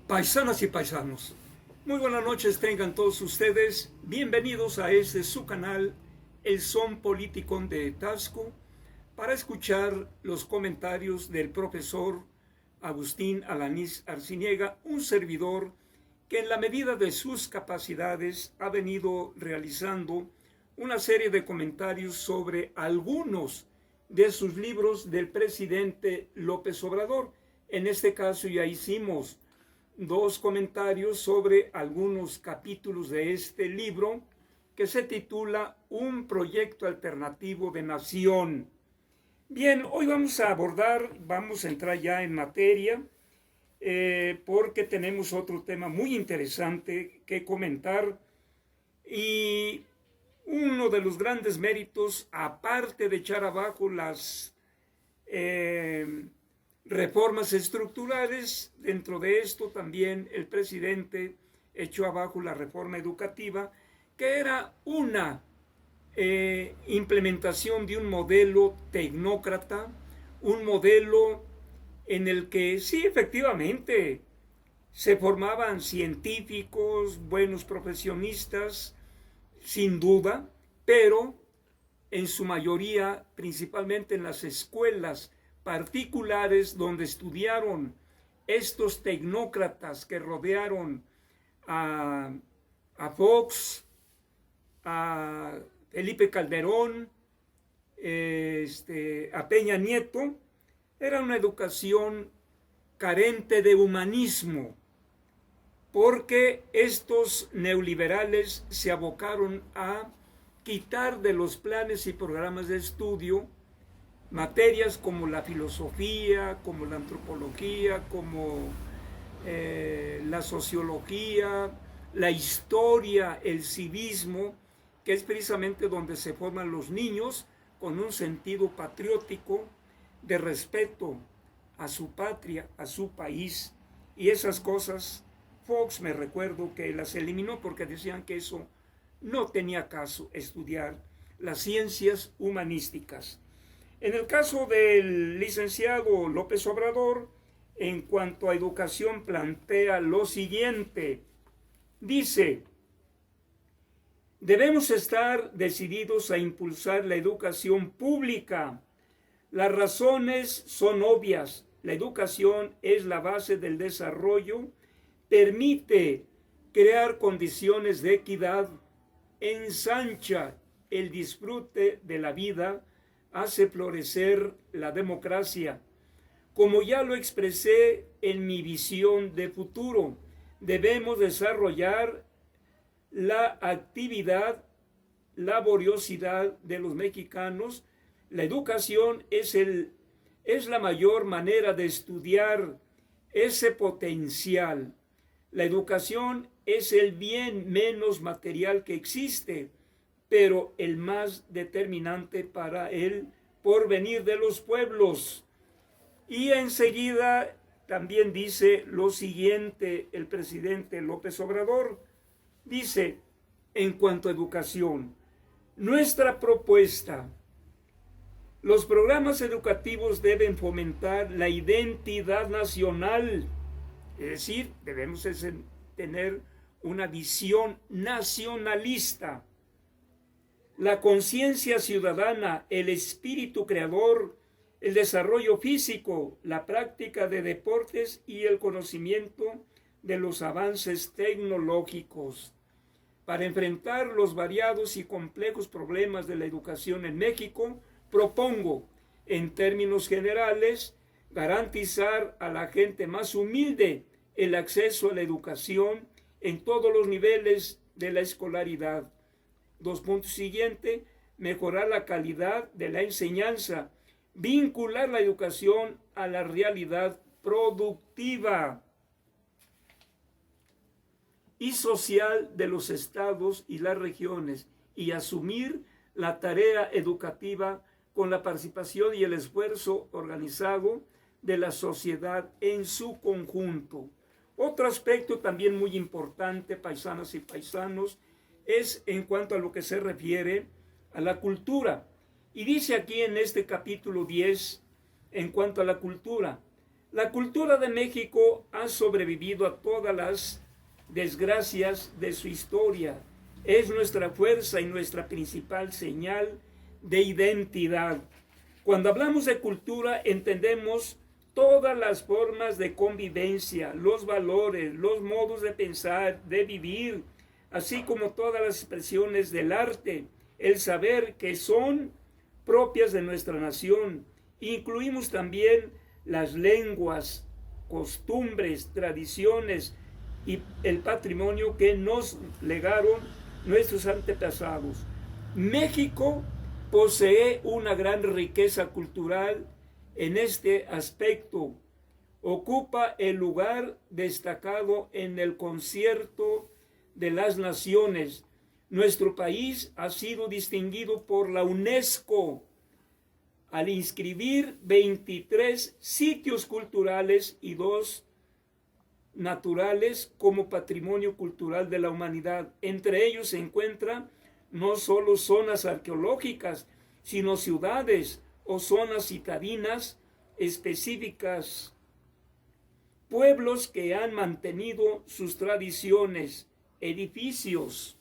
Paisanas y paisanos, muy buenas noches tengan todos ustedes. Bienvenidos a este su canal, El Son Político de Tasco, para escuchar los comentarios del profesor Agustín Alanís Arciniega, un servidor que en la medida de sus capacidades ha venido realizando una serie de comentarios sobre algunos de sus libros del presidente López Obrador. En este caso ya hicimos dos comentarios sobre algunos capítulos de este libro que se titula Un proyecto alternativo de nación. Bien, hoy vamos a entrar ya en materia porque tenemos otro tema muy interesante que comentar, y uno de los grandes méritos, aparte de echar abajo las reformas estructurales, dentro de esto también el presidente echó abajo la reforma educativa, que era una implementación de un modelo tecnócrata, un modelo en el que sí, efectivamente, se formaban científicos, buenos profesionistas, sin duda, pero en su mayoría, principalmente en las escuelas particulares donde estudiaron estos tecnócratas que rodearon a Fox, a Felipe Calderón, a Peña Nieto, era una educación carente de humanismo, porque estos neoliberales se abocaron a quitar de los planes y programas de estudio materias como la filosofía, como la antropología, como la sociología, la historia, el civismo, que es precisamente donde se forman los niños con un sentido patriótico de respeto a su patria, a su país. Y esas cosas, Fox, me recuerdo que las eliminó porque decían que eso no tenía caso, estudiar las ciencias humanísticas. En el caso del licenciado López Obrador, en cuanto a educación, plantea lo siguiente. Dice: debemos estar decididos a impulsar la educación pública. Las razones son obvias. La educación es la base del desarrollo, permite crear condiciones de equidad, ensancha el disfrute de la vida, hace florecer la democracia. Como ya lo expresé en mi visión de futuro, debemos desarrollar la actividad, laboriosidad de los mexicanos. La educación es la mayor manera de estudiar ese potencial. La educación es el bien menos material que existe, pero el más determinante para el porvenir de los pueblos. Y enseguida también dice lo siguiente el presidente López Obrador. Dice, en cuanto a educación, nuestra propuesta: los programas educativos deben fomentar la identidad nacional, es decir, debemos tener una visión nacionalista, la conciencia ciudadana, el espíritu creador, el desarrollo físico, la práctica de deportes y el conocimiento de los avances tecnológicos. Para enfrentar los variados y complejos problemas de la educación en México, propongo, en términos generales, garantizar a la gente más humilde el acceso a la educación en todos los niveles de la escolaridad. Siguiente, mejorar la calidad de la enseñanza, vincular la educación a la realidad productiva y social de los estados y las regiones, y asumir la tarea educativa con la participación y el esfuerzo organizado de la sociedad en su conjunto. Otro aspecto también muy importante, paisanas y paisanos, es en cuanto a lo que se refiere a la cultura. Y dice aquí en este capítulo 10, en cuanto a la cultura: La cultura de México ha sobrevivido a todas las desgracias de su historia. Es nuestra fuerza y nuestra principal señal de identidad. Cuando hablamos de cultura, entendemos todas las formas de convivencia, los valores, los modos de pensar, de vivir, así como todas las expresiones del arte, el saber que son propias de nuestra nación. Incluimos también las lenguas, costumbres, tradiciones y el patrimonio que nos legaron nuestros antepasados. México posee una gran riqueza cultural en este aspecto. Ocupa el lugar destacado en el concierto de las naciones. Nuestro país ha sido distinguido por la UNESCO al inscribir 23 sitios culturales y 2 naturales como patrimonio cultural de la humanidad. Entre ellos se encuentran no solo zonas arqueológicas, sino ciudades o zonas citadinas específicas, pueblos que han mantenido sus tradiciones, edificios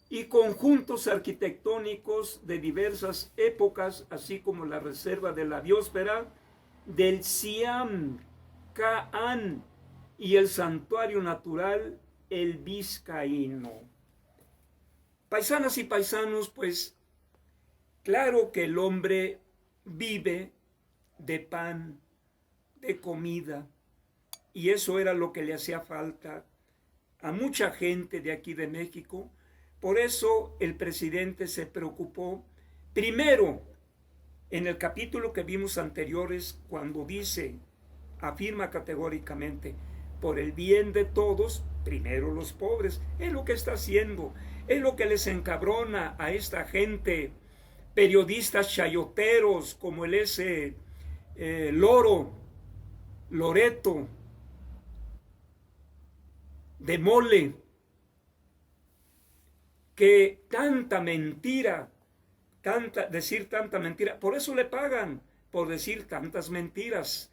y conjuntos arquitectónicos de diversas épocas, así como la reserva de la biosfera del Siam Caan y el santuario natural El Vizcaíno. Paisanas y paisanos, pues claro que el hombre vive de pan, de comida, y eso era lo que le hacía falta a mucha gente de aquí de México. Por eso el presidente se preocupó primero en el capítulo que vimos anteriores, cuando dice, afirma categóricamente, por el bien de todos, primero los pobres. Es lo que está haciendo, es lo que les encabrona a esta gente, periodistas chayoteros como el ese Loreto, de Mole, que tanta mentira, decir tanta mentira, por eso le pagan, por decir tantas mentiras,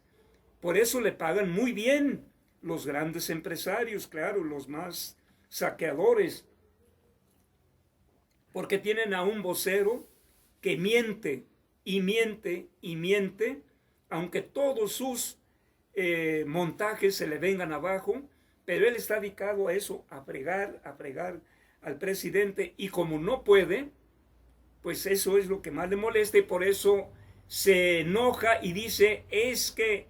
por eso le pagan muy bien los grandes empresarios, claro, los más saqueadores, porque tienen a un vocero que miente y miente y miente, aunque todos sus montajes se le vengan abajo, pero él está dedicado a eso, a fregar al presidente, y como no puede, pues eso es lo que más le molesta, y por eso se enoja y dice, es que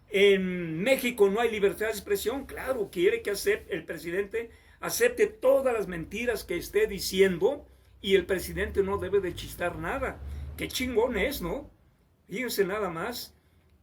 en México no hay libertad de expresión. Claro, quiere que el presidente acepte todas las mentiras que esté diciendo, y el presidente no debe de chistar nada. Qué chingón es, ¿no? Fíjense nada más.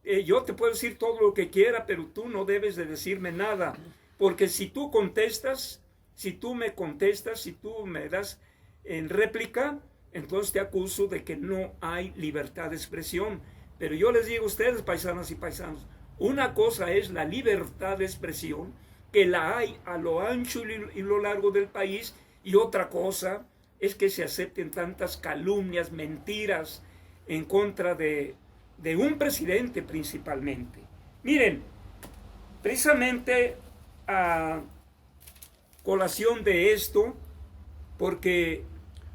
Yo te puedo decir todo lo que quiera, pero tú no debes de decirme nada, porque si tú contestas, si tú me contestas, si tú me das en réplica, entonces te acuso de que no hay libertad de expresión. Pero yo les digo a ustedes, paisanas y paisanos, una cosa es la libertad de expresión, que la hay a lo ancho y lo largo del país, y otra cosa es que se acepten tantas calumnias, mentiras en contra de un presidente principalmente. Miren, precisamente a colación de esto, porque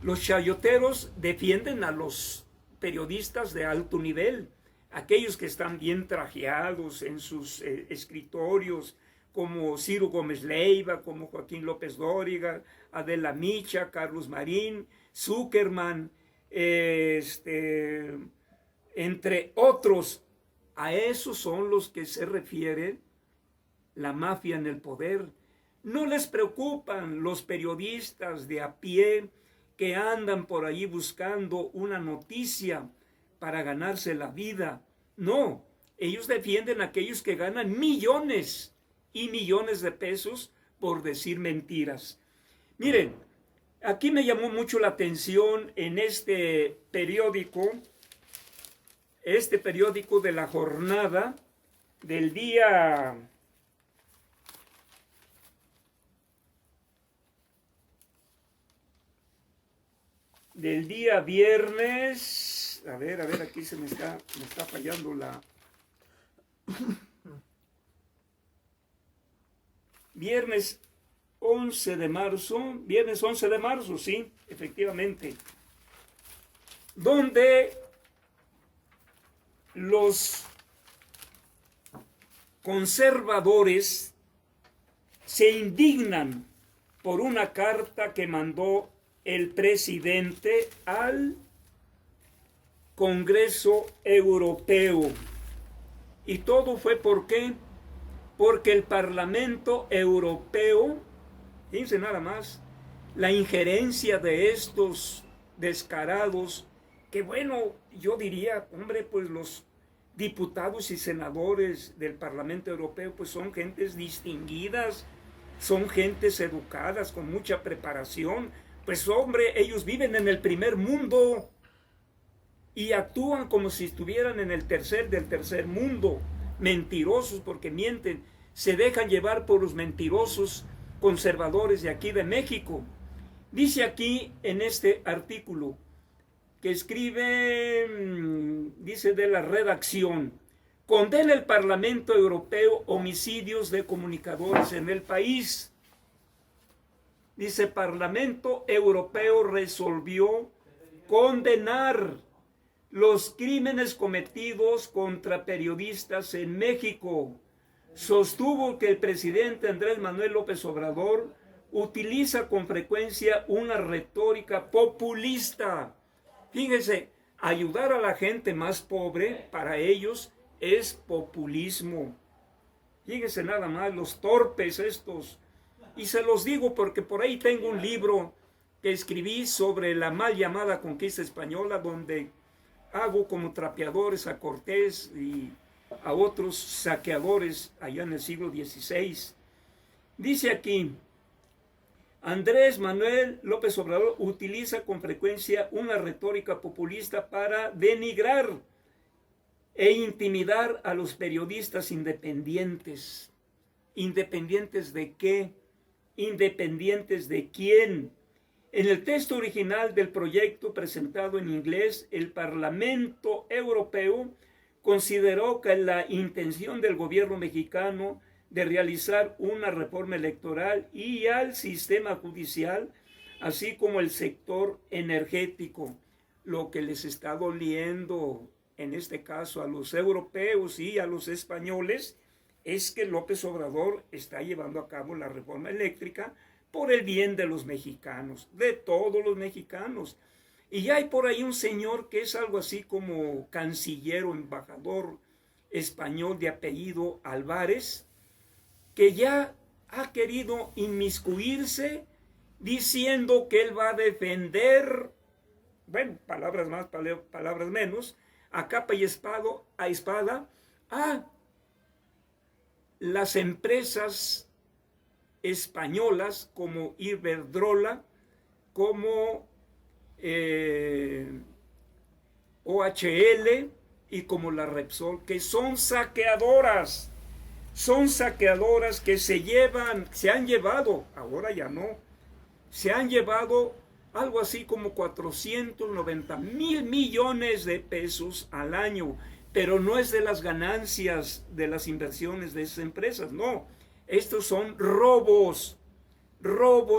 los chayoteros defienden a los periodistas de alto nivel, aquellos que están bien trajeados en sus escritorios, como Ciro Gómez Leiva, como Joaquín López Dóriga, Adela Micha, Carlos Marín, Zuckerman, entre otros. A esos son los que se refiere la mafia en el poder. No les preocupan los periodistas de a pie que andan por ahí buscando una noticia para ganarse la vida. No, ellos defienden a aquellos que ganan millones y millones de pesos por decir mentiras. Miren, aquí me llamó mucho la atención en este periódico de La Jornada del día viernes a ver, aquí me está fallando la... Viernes 11 de marzo, sí, efectivamente, donde los conservadores se indignan por una carta que mandó el presidente al Congreso Europeo. Y todo fue ¿por qué? Porque el Parlamento Europeo, fíjense nada más, la injerencia de estos descarados, que bueno, yo diría, hombre, pues los diputados y senadores del Parlamento Europeo pues son gentes distinguidas, son gentes educadas, con mucha preparación, pues hombre, ellos viven en el primer mundo y actúan como si estuvieran en el tercer mundo, mentirosos porque mienten, se dejan llevar por los mentirosos conservadores de aquí de México. Dice aquí en este artículo que escribe, dice de la redacción, condena el Parlamento Europeo homicidios de comunicadores en el país. Dice, Parlamento Europeo resolvió condenar los crímenes cometidos contra periodistas en México. Sostuvo que el presidente Andrés Manuel López Obrador utiliza con frecuencia una retórica populista. Fíjense, ayudar a la gente más pobre para ellos es populismo. Fíjense nada más, los torpes estos. Y se los digo porque por ahí tengo un libro que escribí sobre la mal llamada conquista española, donde hago como trapeadores a Cortés y a otros saqueadores allá en el siglo XVI. Dice aquí, Andrés Manuel López Obrador utiliza con frecuencia una retórica populista para denigrar e intimidar a los periodistas independientes. ¿Independientes de qué? ¿Independientes de quién? En el texto original del proyecto presentado en inglés, el Parlamento Europeo consideró que la intención del gobierno mexicano de realizar una reforma electoral y al sistema judicial, así como el sector energético, lo que les está doliendo en este caso a los europeos y a los españoles, es que López Obrador está llevando a cabo la reforma eléctrica por el bien de los mexicanos, de todos los mexicanos. Y ya hay por ahí un señor que es algo así como canciller o embajador español de apellido Álvarez, que ya ha querido inmiscuirse diciendo que él va a defender, bueno, palabras más, palabras menos, a capa y espada, a las empresas españolas como Iberdrola, como OHL y como la Repsol, que son saqueadoras que se han llevado, ahora ya no, se han llevado algo así como 490,000 millones de pesos al año, pero no es de las ganancias de las inversiones de esas empresas, no, estos son robos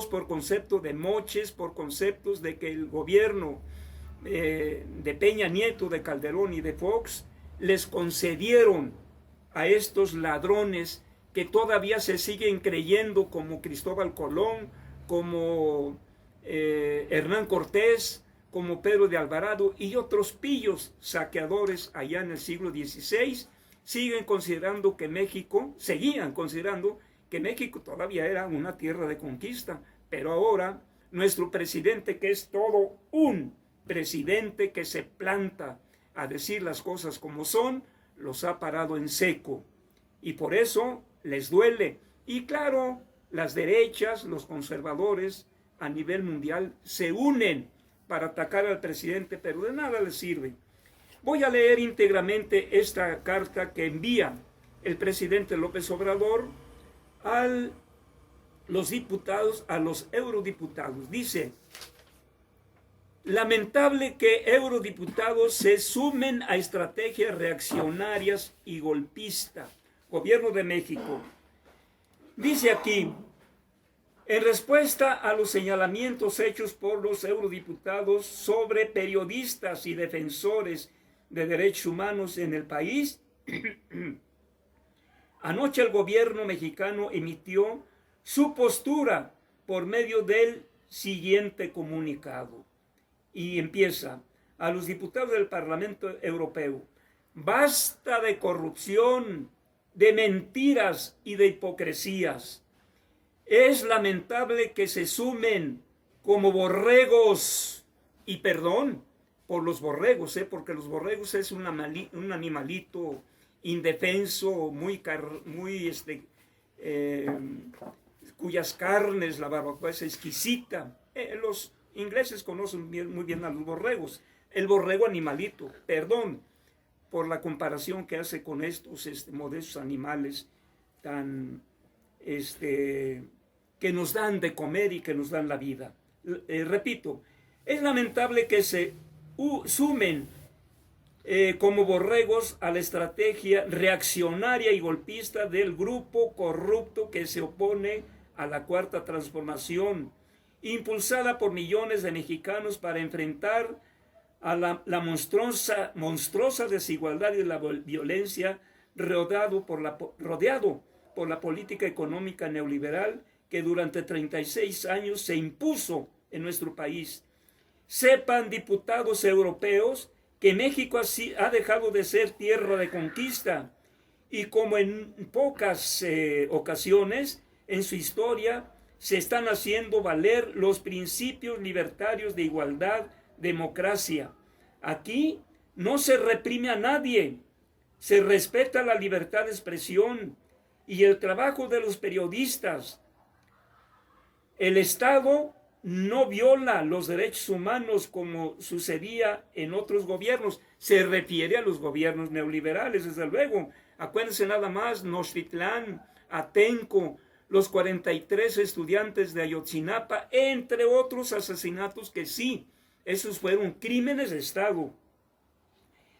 por concepto de moches, por conceptos de que el gobierno de Peña Nieto, de Calderón y de Fox les concedieron a estos ladrones que todavía se siguen creyendo como Cristóbal Colón, como Hernán Cortés, como Pedro de Alvarado y otros pillos saqueadores allá en el siglo XVI, seguían considerando que México todavía era una tierra de conquista, pero ahora nuestro presidente, que es todo un presidente que se planta a decir las cosas como son, los ha parado en seco y por eso les duele. Y claro, las derechas, los conservadores a nivel mundial se unen para atacar al presidente, pero de nada les sirve. Voy a leer íntegramente esta carta que envía el presidente López Obrador a los diputados, a los eurodiputados. Dice, Lamentable que eurodiputados se sumen a estrategias reaccionarias y golpistas. Gobierno de México. Dice aquí, en respuesta a los señalamientos hechos por los eurodiputados sobre periodistas y defensores de derechos humanos en el país, anoche el gobierno mexicano emitió su postura por medio del siguiente comunicado. Y empieza: a los diputados del Parlamento Europeo, basta de corrupción, de mentiras y de hipocresías. Es lamentable que se sumen como borregos, y perdón por los borregos, porque los borregos es un animalito indefenso, cuyas carnes, la barbacoa es exquisita. Los ingleses conocen muy bien a los borregos. El borrego animalito, perdón por la comparación que hace con estos modestos animales tan que nos dan de comer y que nos dan la vida. Repito, es lamentable que se sumen como borregos a la estrategia reaccionaria y golpista del grupo corrupto que se opone a la Cuarta Transformación, impulsada por millones de mexicanos para enfrentar a la monstruosa desigualdad y la violencia, rodeado por la política económica neoliberal que durante 36 años se impuso en nuestro país. Sepan, diputados europeos, que México ha dejado de ser tierra de conquista y, como en pocas ocasiones en su historia, se están haciendo valer los principios libertarios de igualdad, democracia. Aquí no se reprime a nadie, se respeta la libertad de expresión y el trabajo de los periodistas. El Estado no viola los derechos humanos como sucedía en otros gobiernos. Se refiere a los gobiernos neoliberales, desde luego. Acuérdense nada más, Nochtitlán, Atenco, los 43 estudiantes de Ayotzinapa, entre otros asesinatos que sí, esos fueron crímenes de Estado.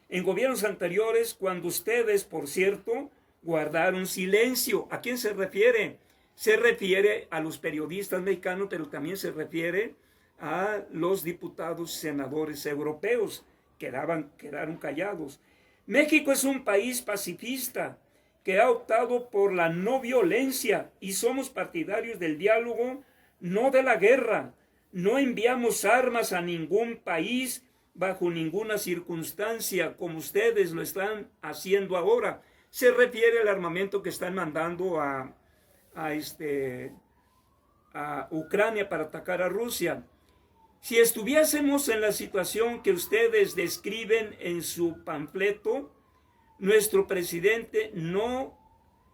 En gobiernos anteriores, cuando ustedes, por cierto, guardaron silencio. ¿A quién se refiere? Se refiere a los periodistas mexicanos, pero también se refiere a los diputados y senadores europeos. Quedaron callados. México es un país pacifista que ha optado por la no violencia y somos partidarios del diálogo, no de la guerra. No enviamos armas a ningún país bajo ninguna circunstancia, como ustedes lo están haciendo ahora. Se refiere al armamento que están mandando a Ucrania para atacar a Rusia. Si estuviésemos en la situación que ustedes describen en su panfleto, nuestro presidente no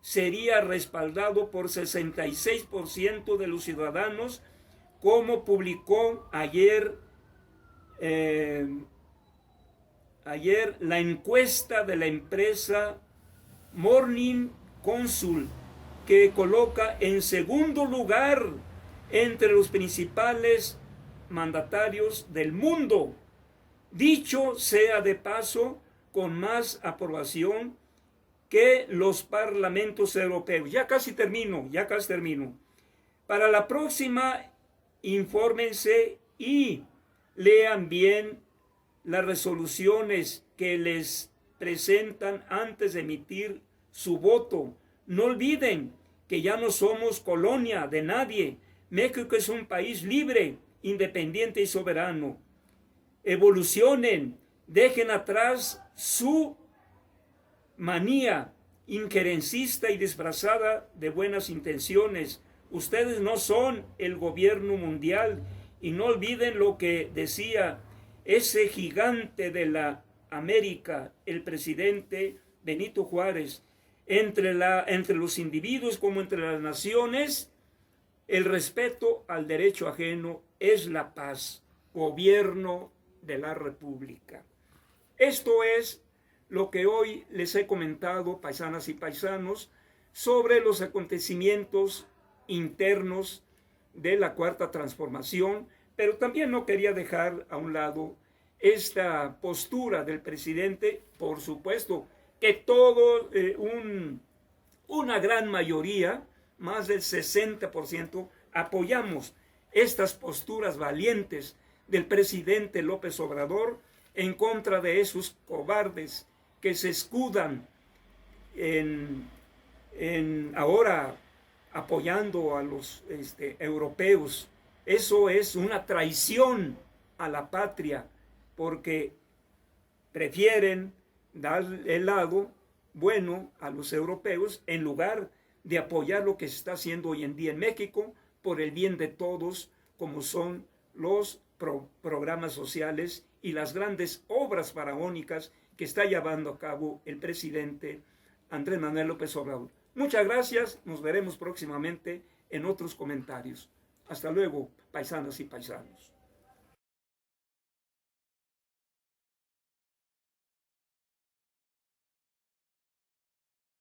sería respaldado por 66% de los ciudadanos, como publicó ayer la encuesta de la empresa Morning Consult, que coloca en segundo lugar entre los principales mandatarios del mundo. Dicho sea de paso, con más aprobación que los parlamentos europeos. Ya casi termino. Para la próxima, infórmense y lean bien las resoluciones que les presentan antes de emitir su voto. No olviden que ya no somos colonia de nadie. México es un país libre, independiente y soberano. Evolucionen, dejen atrás su manía injerencista y disfrazada de buenas intenciones. Ustedes no son el gobierno mundial y no olviden lo que decía ese gigante de la América, el presidente Benito Juárez. Entre los individuos como entre las naciones, el respeto al derecho ajeno es la paz. Gobierno de la República. Esto es lo que hoy les he comentado, paisanas y paisanos, sobre los acontecimientos internos de la Cuarta Transformación, Pero también no quería dejar a un lado esta postura del presidente. Por supuesto que todo, una gran mayoría, más del 60%, apoyamos estas posturas valientes del presidente López Obrador en contra de esos cobardes que se escudan en ahora apoyando a los europeos. Eso es una traición a la patria, porque prefieren dar el lado bueno a los europeos en lugar de apoyar lo que se está haciendo hoy en día en México por el bien de todos, como son los programas sociales y las grandes obras faraónicas que está llevando a cabo el presidente Andrés Manuel López Obrador. Muchas gracias, nos veremos próximamente en otros comentarios. Hasta luego, paisanas y paisanos.